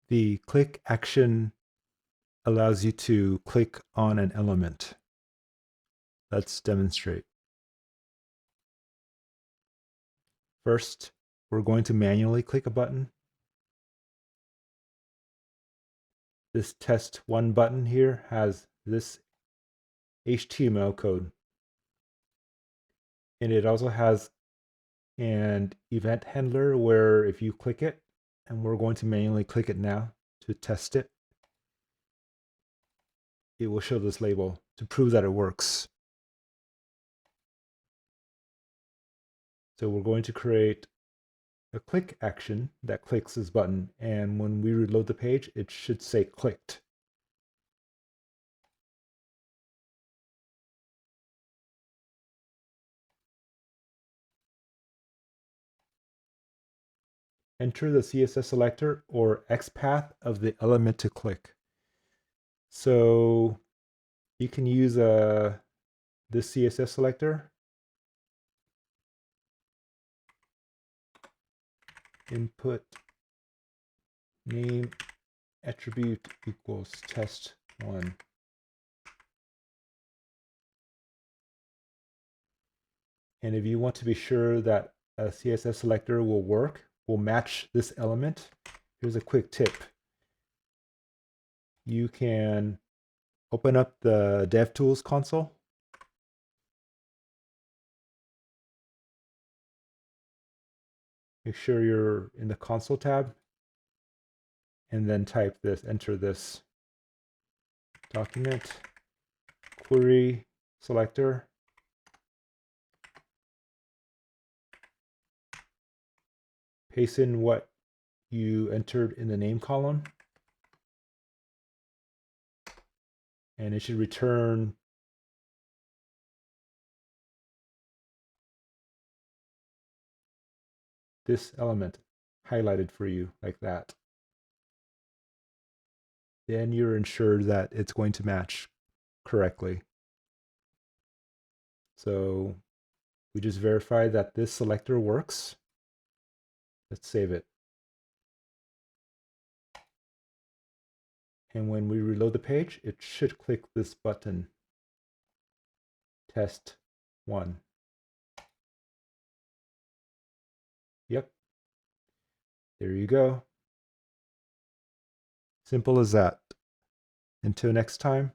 The click action allows you to click on an element. Let's demonstrate. First, we're going to manually click a button. This test 1 button here has this HTML code. And it also has an event handler where if you click it, and we're going to manually click it now to test it, it will show this label to prove that it works. So we're going to create a click action that clicks this button, and when we reload the page, it should say clicked. Enter the CSS selector or XPath of the element to click. So you can use this CSS selector. Input name attribute equals test1. And if you want to be sure that a CSS selector will work, will match this element, here's a quick tip. You can open up the DevTools console. Make sure you're in the console tab, and then type this, enter this document, query selector, paste in what you entered in the name column, and it should return this element highlighted for you like that. Then you're ensured that it's going to match correctly. So we just verify that this selector works. Let's save it. And when we reload the page, it should click this button, test 1. Yep. There you go. Simple as that. Until next time.